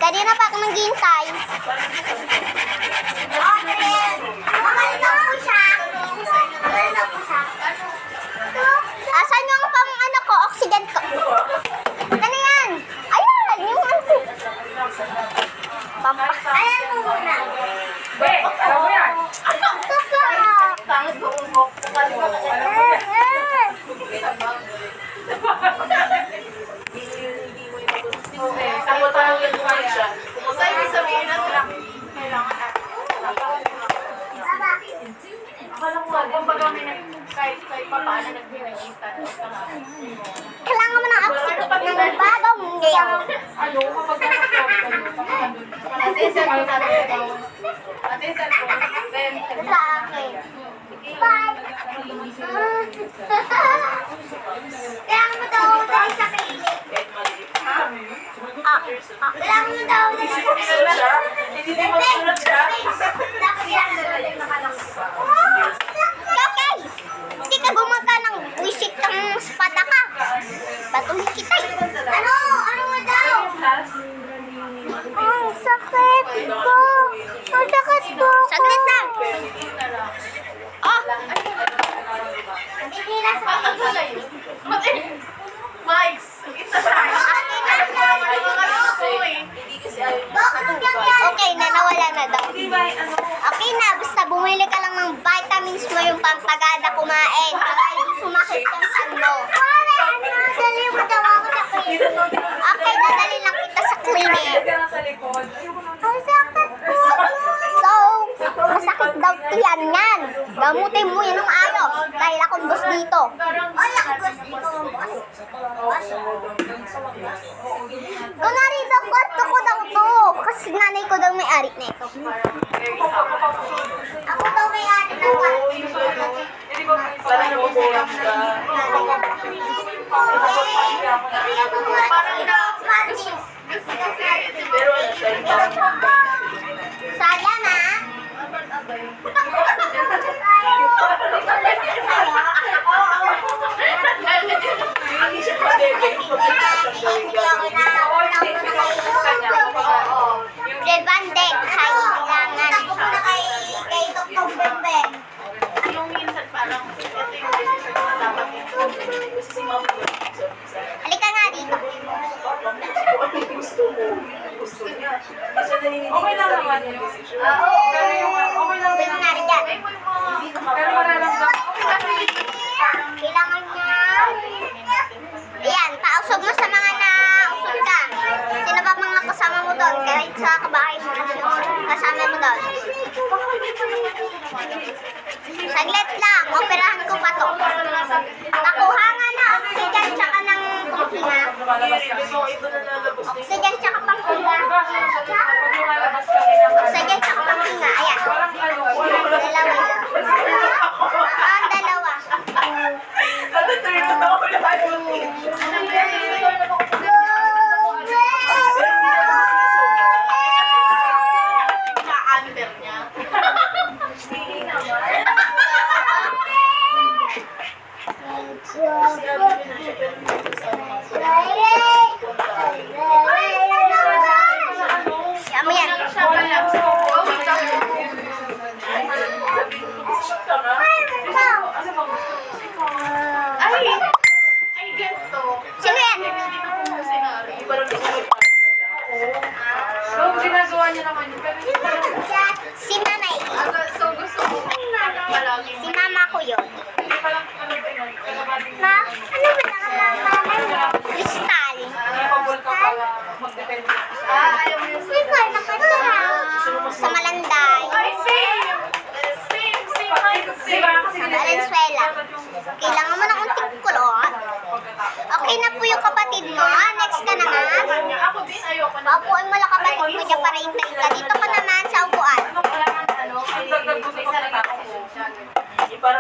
Dali na pa ako naghihintay. Asan yung pang ano ko, oxygen ko? Ano yan? Ayan, yung ano. Ayan mo muna. Alam mo yan? Sabotan yung lugar siya. Kung sa'yo sabihin na sila, kailangan natin. Akala ko nga, kumbaga may kahit pa paano nagbibigay-instant. Kailangan mo ng oxygen ng bagong ngayon. Ano, kapag nakaklog kayo, atin cellphone natin. Atin cellphone, then, Sa akin. Kailangan mo daw dali sa kilig. Kailangan mo daw dali sa kilig. hindi din magsulat siya. Dapat yan. Okay. Hindi ka gumaka ng wisit ng espada ka. Batuhin kita eh. Ano? Ano mo daw? Ang sakit ko. Ang sakit ko. Saglit lang. Oh. Hindi na sa kilig. Mics! It's a prank! Okay na, nawala na daw. Di ba, ano? Okay na, basta bumili ka lang ng vitamins mo yung pampagada kumain. Para hindi sumakit ang san mo. Dali mo daw ako sa clinic. Okay, dadali lang kita sa clinic. Sa likod. Ang sakit ko. So, masakit daw tiyan yan. Gamutin mo yan ng ayos. Dahil akong boss dito. Ay, ako boss dito, boss. Kunwari daw, kwarto ko daw to. Kasi nanay ko daw may ari na ito. Ako daw may ari na kwarto. Parang nabubulang ka. Parang na, pero ano siya, Sayang ah. hindi siya pa-bebe. Rebande, kailangan. Kay Dr. Bebe. Yung minsan parang, ito yung decision na dapat ito. Kasi si Ma'am ko, Halika nga dito. gusto mo. Gusto niya. Kasi naninitig okay lang naman yun. Pero yung, okay lang Pwede nga rin dyan. Pero mararamdaman. Kailangan niya. Ayan, pausog mo sa mga nausog ka. Sino ba mga kasama mo doon? Kahit sa kabahay mo, kasama mo doon. Saglit lang, operahan ko pa to. Nakuha nga na oxygen tsaka ng panghinga. Oxygen tsaka panghinga. Oxygen tsaka panghinga, ayan. Dalawa. Ang dalawa. Yummy yan. Ay, ganito. Sino yan? So, ginagawa niya naman yun. Pero hindi pa lang. Si Nanay. So, gusto ko palagi. Si Mama ko yun. Hindi pa lang ano Ma, ano ba nakalalaman? Crystal. pabol ka pala mag-depende. Ayaw mo yung Ikaw, nakatira. Sa Malanday. Ay, same! Diba? Kasi Sa Valenzuela. Kailangan mo ng unting kulot. Okay na po yung kapatid mo. Next ka naman. Ako din, ayoko na. Paupuan mo lang kapatid mo dyan para hintay ka. Dito ka naman sa upuan.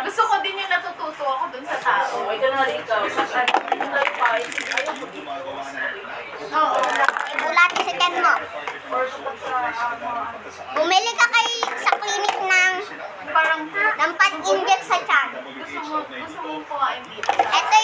Gusto ko din yung natututo ako dun sa tao. Ay, ka na rin ikaw. Oo. Ibulati sa tiyan mo. Bumili ka kay sa clinic ng Parang pan-inject sa tiyan. gusto mo kuhain dito.